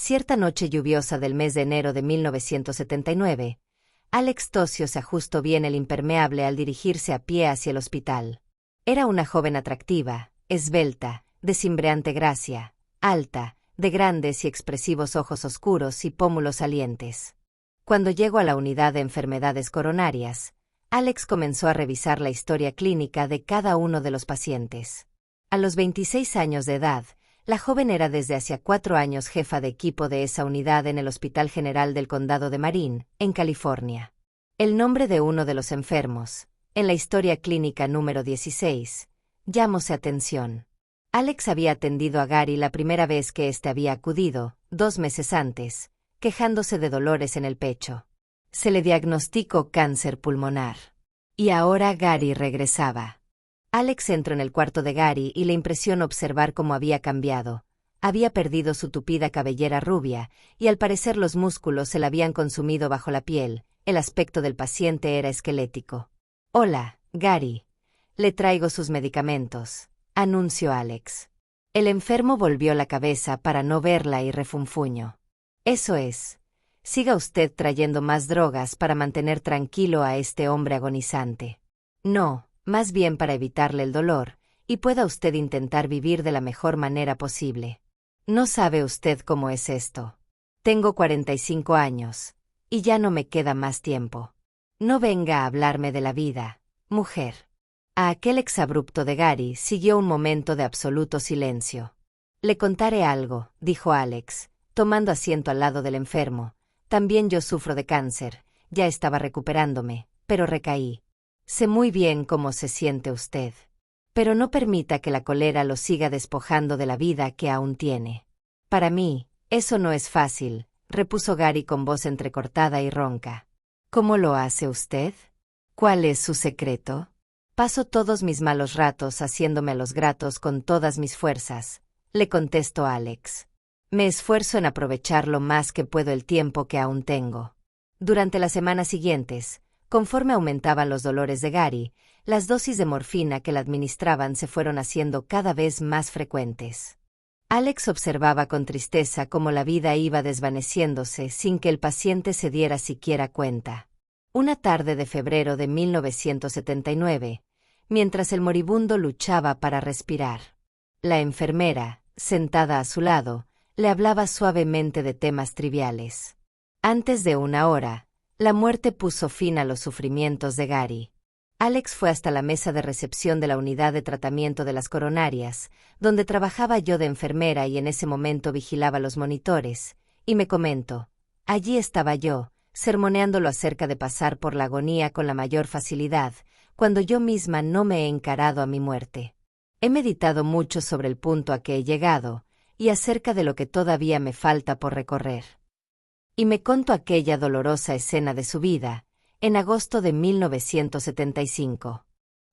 Cierta noche lluviosa del mes de enero de 1979, Alex Tocio se ajustó bien el impermeable al dirigirse a pie hacia el hospital. Era una joven atractiva, esbelta, de cimbreante gracia, alta, de grandes y expresivos ojos oscuros y pómulos salientes. Cuando llegó a la unidad de enfermedades coronarias, Alex comenzó a revisar la historia clínica de cada uno de los pacientes. A los 26 años de edad, la joven era desde hacía 4 años jefa de equipo de esa unidad en el Hospital General del Condado de Marin, en California. El nombre de uno de los enfermos, en la historia clínica número 16, llamó su atención. Alex había atendido a Gary la primera vez que éste había acudido, 2 meses antes, quejándose de dolores en el pecho. Se le diagnosticó cáncer pulmonar. Y ahora Gary regresaba. Alex entró en el cuarto de Gary y le impresionó observar cómo había cambiado. Había perdido su tupida cabellera rubia, y al parecer los músculos se la habían consumido bajo la piel. El aspecto del paciente era esquelético. «Hola, Gary. Le traigo sus medicamentos», anunció Alex. El enfermo volvió la cabeza para no verla y refunfuñó. «Eso es. Siga usted trayendo más drogas para mantener tranquilo a este hombre agonizante. No, más bien para evitarle el dolor, y pueda usted intentar vivir de la mejor manera posible. No sabe usted cómo es esto. Tengo 45 años, y ya no me queda más tiempo. No venga a hablarme de la vida, mujer». A aquel exabrupto de Gary siguió un momento de absoluto silencio. «Le contaré algo», dijo Alex, tomando asiento al lado del enfermo. «También yo sufro de cáncer, ya estaba recuperándome, pero recaí. Sé muy bien cómo se siente usted. Pero no permita que la cólera lo siga despojando de la vida que aún tiene. Para mí, eso no es fácil», repuso Gary con voz entrecortada y ronca. «¿Cómo lo hace usted? ¿Cuál es su secreto?» «Paso todos mis malos ratos haciéndome a los gratos con todas mis fuerzas», le contestó Alex. «Me esfuerzo en aprovechar lo más que puedo el tiempo que aún tengo». Durante las semanas siguientes, conforme aumentaban los dolores de Gary, las dosis de morfina que le administraban se fueron haciendo cada vez más frecuentes. Alex observaba con tristeza cómo la vida iba desvaneciéndose sin que el paciente se diera siquiera cuenta. Una tarde de febrero de 1979, mientras el moribundo luchaba para respirar, la enfermera, sentada a su lado, le hablaba suavemente de temas triviales. Antes de 1 hora, la muerte puso fin a los sufrimientos de Gary. Alex fue hasta la mesa de recepción de la unidad de tratamiento de las coronarias, donde trabajaba yo de enfermera y en ese momento vigilaba los monitores, y me comentó. Allí estaba yo, sermoneándolo acerca de pasar por la agonía con la mayor facilidad, cuando yo misma no me he encarado a mi muerte. He meditado mucho sobre el punto a que he llegado, y acerca de lo que todavía me falta por recorrer. Y me contó aquella dolorosa escena de su vida, en agosto de 1975.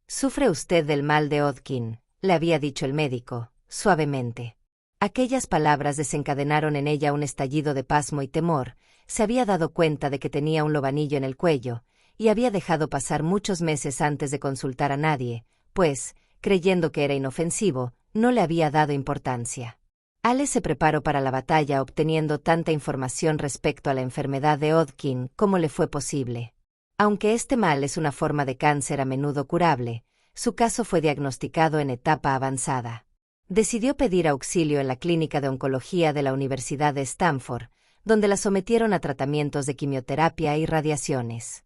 «Sufre usted del mal de Hodgkin», le había dicho el médico, suavemente. Aquellas palabras desencadenaron en ella un estallido de pasmo y temor. Se había dado cuenta de que tenía un lobanillo en el cuello, y había dejado pasar muchos meses antes de consultar a nadie, pues, creyendo que era inofensivo, no le había dado importancia. Alex se preparó para la batalla obteniendo tanta información respecto a la enfermedad de Hodgkin como le fue posible. Aunque este mal es una forma de cáncer a menudo curable, su caso fue diagnosticado en etapa avanzada. Decidió pedir auxilio en la clínica de oncología de la Universidad de Stanford, donde la sometieron a tratamientos de quimioterapia y radiaciones.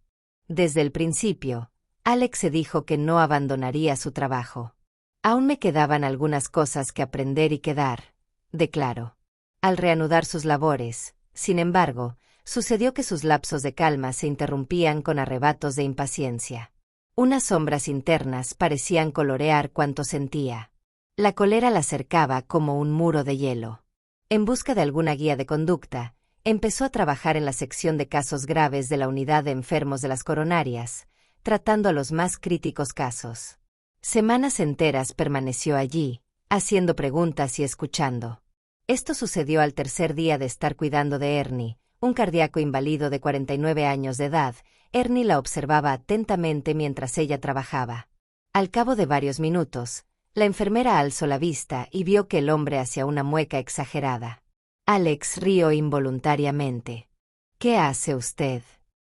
Desde el principio, Alex se dijo que no abandonaría su trabajo. «Aún me quedaban algunas cosas que aprender y que dar», declaró. Al reanudar sus labores, sin embargo, sucedió que sus lapsos de calma se interrumpían con arrebatos de impaciencia. Unas sombras internas parecían colorear cuanto sentía. La cólera la cercaba como un muro de hielo. En busca de alguna guía de conducta, empezó a trabajar en la sección de casos graves de la unidad de enfermos de las coronarias, tratando a los más críticos casos. Semanas enteras permaneció allí, haciendo preguntas y escuchando. Esto sucedió al tercer día de estar cuidando de Ernie, un cardíaco inválido de 49 años de edad. Ernie la observaba atentamente mientras ella trabajaba. Al cabo de varios minutos, la enfermera alzó la vista y vio que el hombre hacía una mueca exagerada. Alex rió involuntariamente. ¿Qué hace usted?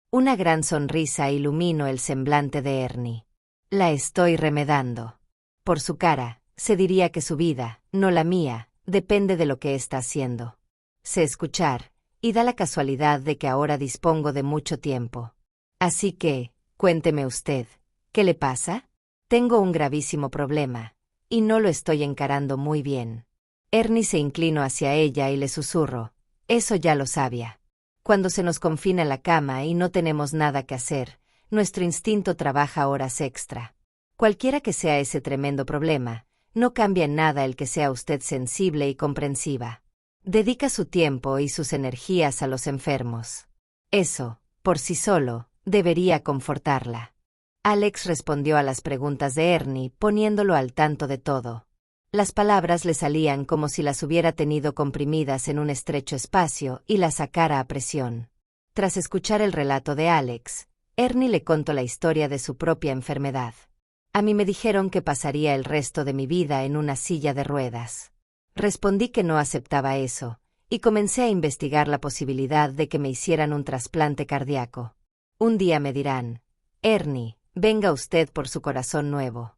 Una gran sonrisa iluminó el semblante de Ernie. La estoy remedando. Por su cara, se diría que su vida, no la mía, depende de lo que está haciendo. Sé escuchar, y da la casualidad de que ahora dispongo de mucho tiempo. Así que, cuénteme usted, ¿qué le pasa? Tengo un gravísimo problema, y no lo estoy encarando muy bien. Ernie se inclinó hacia ella y le susurró. Eso ya lo sabía. Cuando se nos confina en la cama y no tenemos nada que hacer, nuestro instinto trabaja horas extra. Cualquiera que sea ese tremendo problema, no cambia en nada el que sea usted sensible y comprensiva. Dedica su tiempo y sus energías a los enfermos. Eso, por sí solo, debería confortarla. Alex respondió a las preguntas de Ernie, poniéndolo al tanto de todo. Las palabras le salían como si las hubiera tenido comprimidas en un estrecho espacio y las sacara a presión. Tras escuchar el relato de Alex, Ernie le contó la historia de su propia enfermedad. A mí me dijeron que pasaría el resto de mi vida en una silla de ruedas. Respondí que no aceptaba eso, y comencé a investigar la posibilidad de que me hicieran un trasplante cardíaco. Un día me dirán, Ernie, venga usted por su corazón nuevo.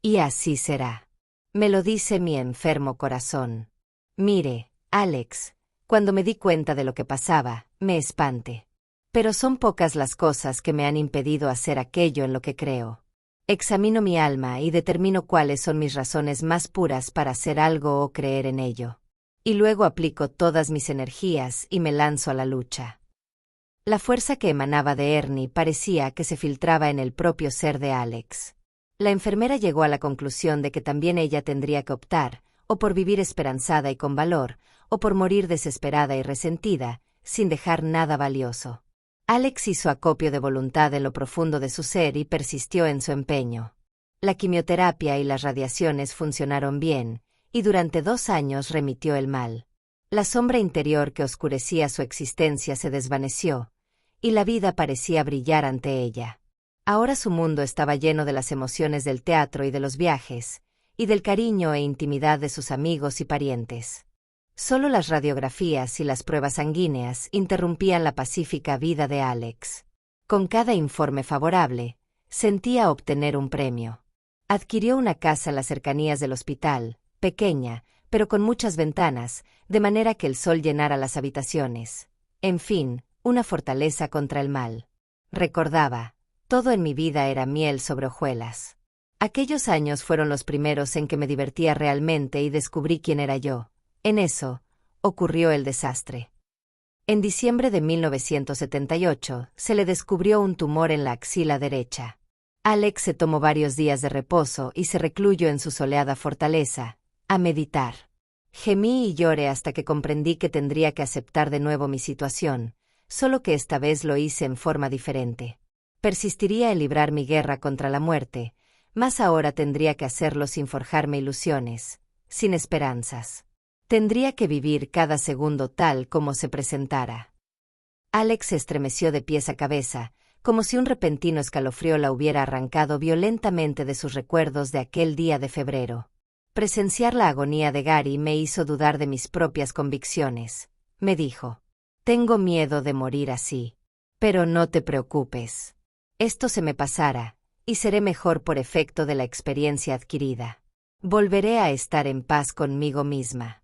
Y así será. Me lo dice mi enfermo corazón. Mire, Alex, cuando me di cuenta de lo que pasaba, me espanté. Pero son pocas las cosas que me han impedido hacer aquello en lo que creo. Examino mi alma y determino cuáles son mis razones más puras para hacer algo o creer en ello. Y luego aplico todas mis energías y me lanzo a la lucha. La fuerza que emanaba de Ernie parecía que se filtraba en el propio ser de Alex. La enfermera llegó a la conclusión de que también ella tendría que optar, o por vivir esperanzada y con valor, o por morir desesperada y resentida, sin dejar nada valioso. Alex hizo acopio de voluntad en lo profundo de su ser y persistió en su empeño. La quimioterapia y las radiaciones funcionaron bien, y durante 2 años remitió el mal. La sombra interior que oscurecía su existencia se desvaneció, y la vida parecía brillar ante ella. Ahora su mundo estaba lleno de las emociones del teatro y de los viajes, y del cariño e intimidad de sus amigos y parientes. Solo las radiografías y las pruebas sanguíneas interrumpían la pacífica vida de Alex. Con cada informe favorable, sentía obtener un premio. Adquirió una casa en las cercanías del hospital, pequeña, pero con muchas ventanas, de manera que el sol llenara las habitaciones. En fin, una fortaleza contra el mal. Recordaba, todo en mi vida era miel sobre hojuelas. Aquellos años fueron los primeros en que me divertía realmente y descubrí quién era yo. En eso, ocurrió el desastre. En diciembre de 1978, se le descubrió un tumor en la axila derecha. Alex se tomó varios días de reposo y se recluyó en su soleada fortaleza, a meditar. Gemí y lloré hasta que comprendí que tendría que aceptar de nuevo mi situación, solo que esta vez lo hice en forma diferente. Persistiría en librar mi guerra contra la muerte, mas ahora tendría que hacerlo sin forjarme ilusiones, sin esperanzas. Tendría que vivir cada segundo tal como se presentara. Alex se estremeció de pies a cabeza, como si un repentino escalofrío la hubiera arrancado violentamente de sus recuerdos de aquel día de febrero. Presenciar la agonía de Gary me hizo dudar de mis propias convicciones. Me dijo, tengo miedo de morir así. Pero no te preocupes. Esto se me pasará, y seré mejor por efecto de la experiencia adquirida. Volveré a estar en paz conmigo misma.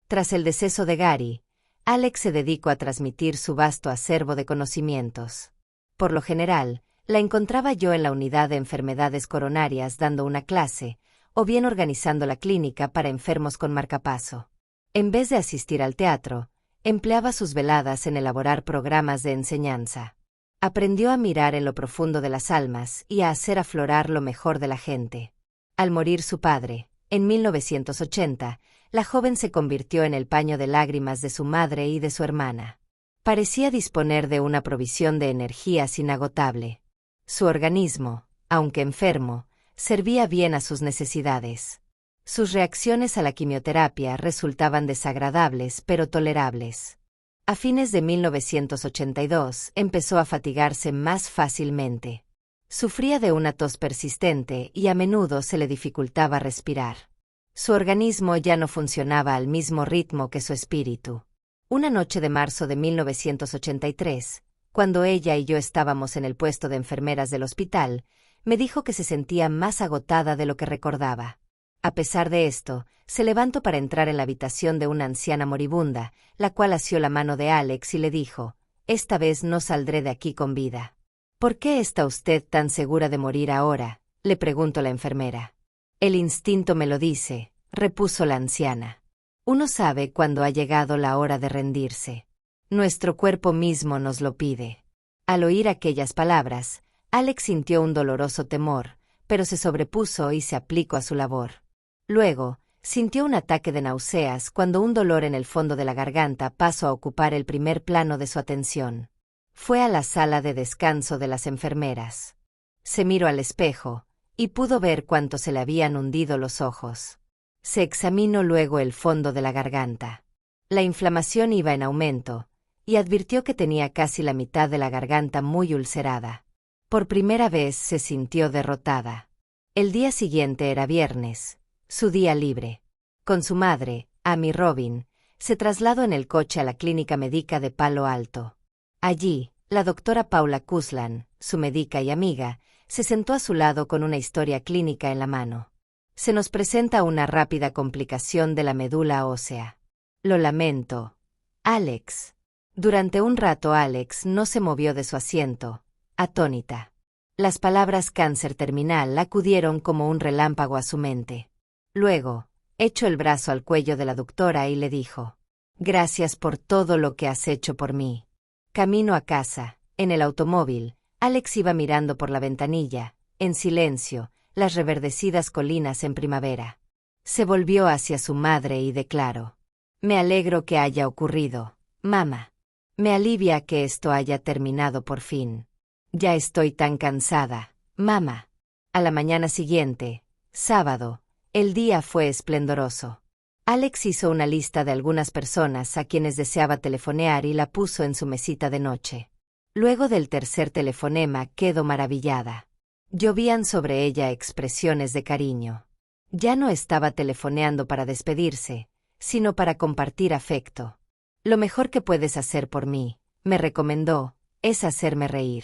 Tras el deceso de Gary, Alex se dedicó a transmitir su vasto acervo de conocimientos. Por lo general, la encontraba yo en la unidad de enfermedades coronarias dando una clase, o bien organizando la clínica para enfermos con marcapaso. En vez de asistir al teatro, empleaba sus veladas en elaborar programas de enseñanza. Aprendió a mirar en lo profundo de las almas y a hacer aflorar lo mejor de la gente. Al morir su padre, en 1980, la joven se convirtió en el paño de lágrimas de su madre y de su hermana. Parecía disponer de una provisión de energías inagotable. Su organismo, aunque enfermo, servía bien a sus necesidades. Sus reacciones a la quimioterapia resultaban desagradables pero tolerables. A fines de 1982 empezó a fatigarse más fácilmente. Sufría de una tos persistente y a menudo se le dificultaba respirar. Su organismo ya no funcionaba al mismo ritmo que su espíritu. Una noche de marzo de 1983, cuando ella y yo estábamos en el puesto de enfermeras del hospital, me dijo que se sentía más agotada de lo que recordaba. A pesar de esto, se levantó para entrar en la habitación de una anciana moribunda, la cual asió la mano de Alex y le dijo: «Esta vez no saldré de aquí con vida». «¿Por qué está usted tan segura de morir ahora?», le preguntó la enfermera. «El instinto me lo dice», repuso la anciana. «Uno sabe cuando ha llegado la hora de rendirse. Nuestro cuerpo mismo nos lo pide». Al oír aquellas palabras, Alex sintió un doloroso temor, pero se sobrepuso y se aplicó a su labor. Luego, sintió un ataque de náuseas cuando un dolor en el fondo de la garganta pasó a ocupar el primer plano de su atención. Fue a la sala de descanso de las enfermeras. Se miró al espejo, y pudo ver cuánto se le habían hundido los ojos. Se examinó luego el fondo de la garganta. La inflamación iba en aumento, y advirtió que tenía casi la mitad de la garganta muy ulcerada. Por primera vez se sintió derrotada. El día siguiente era viernes, su día libre. Con su madre, Amy Robin, se trasladó en el coche a la clínica médica de Palo Alto. Allí, la doctora Paula Cuslan, su médica y amiga, se sentó a su lado con una historia clínica en la mano. «Se nos presenta una rápida complicación de la médula ósea. Lo lamento, Alex». Durante un rato Alex no se movió de su asiento, atónita. Las palabras cáncer terminal acudieron como un relámpago a su mente. Luego, echó el brazo al cuello de la doctora y le dijo: «Gracias por todo lo que has hecho por mí». Camino a casa, en el automóvil, Alex iba mirando por la ventanilla, en silencio, las reverdecidas colinas en primavera. Se volvió hacia su madre y declaró: «Me alegro que haya ocurrido, mamá. Me alivia que esto haya terminado por fin. Ya estoy tan cansada, mamá». A la mañana siguiente, sábado, el día fue esplendoroso. Alex hizo una lista de algunas personas a quienes deseaba telefonear y la puso en su mesita de noche. Luego del tercer telefonema quedó maravillada. Llovían sobre ella expresiones de cariño. Ya no estaba telefoneando para despedirse, sino para compartir afecto. «Lo mejor que puedes hacer por mí», me recomendó, «es hacerme reír.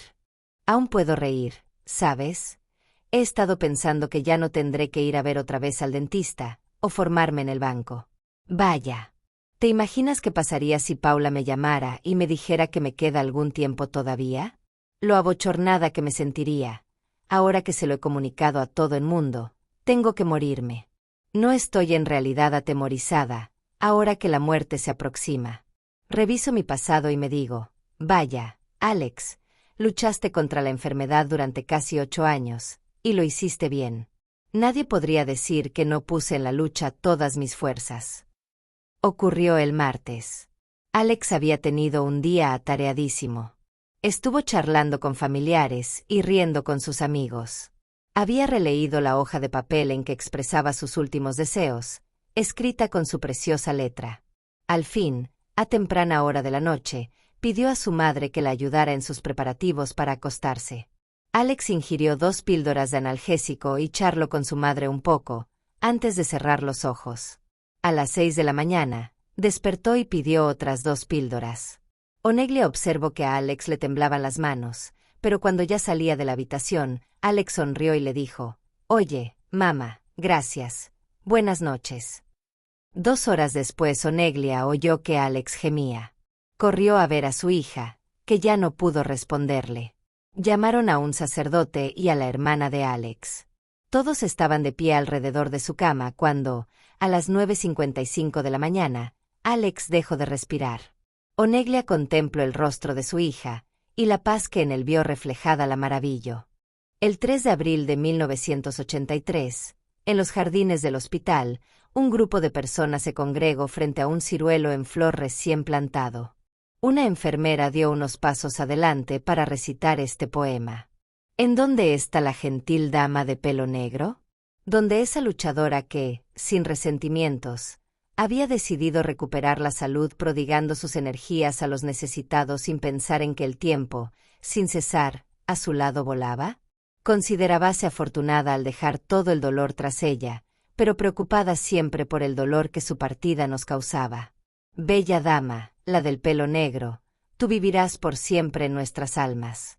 Aún puedo reír, ¿sabes? He estado pensando que ya no tendré que ir a ver otra vez al dentista, o formarme en el banco. Vaya. ¿Te imaginas qué pasaría si Paula me llamara y me dijera que me queda algún tiempo todavía? Lo abochornada que me sentiría. Ahora que se lo he comunicado a todo el mundo, tengo que morirme. No estoy en realidad atemorizada, ahora que la muerte se aproxima. Reviso mi pasado y me digo: vaya, Alex, luchaste contra la enfermedad durante casi 8 años, y lo hiciste bien. Nadie podría decir que no puse en la lucha todas mis fuerzas». Ocurrió el martes. Alex había tenido un día atareadísimo. Estuvo charlando con familiares y riendo con sus amigos. Había releído la hoja de papel en que expresaba sus últimos deseos, escrita con su preciosa letra. Al fin, a temprana hora de la noche, pidió a su madre que la ayudara en sus preparativos para acostarse. Alex ingirió 2 píldoras de analgésico y charló con su madre un poco, antes de cerrar los ojos. A las 6 de la mañana, despertó y pidió otras 2 píldoras. Oneglia observó que a Alex le temblaban las manos, pero cuando ya salía de la habitación, Alex sonrió y le dijo: «Oye, mamá, gracias. Buenas noches». 2 horas después Oneglia oyó que Alex gemía. Corrió a ver a su hija, que ya no pudo responderle. Llamaron a un sacerdote y a la hermana de Alex. Todos estaban de pie alrededor de su cama cuando, a las 9:55 de la mañana, Alex dejó de respirar. Oneglia contempló el rostro de su hija, y la paz que en él vio reflejada la maravilló. El 3 de abril de 1983, en los jardines del hospital, un grupo de personas se congregó frente a un ciruelo en flor recién plantado. Una enfermera dio unos pasos adelante para recitar este poema. ¿En dónde está la gentil dama de pelo negro? Donde esa luchadora que, sin resentimientos, había decidido recuperar la salud prodigando sus energías a los necesitados sin pensar en que el tiempo, sin cesar, a su lado volaba? Considerábase afortunada al dejar todo el dolor tras ella, pero preocupada siempre por el dolor que su partida nos causaba. Bella dama, la del pelo negro, tú vivirás por siempre en nuestras almas.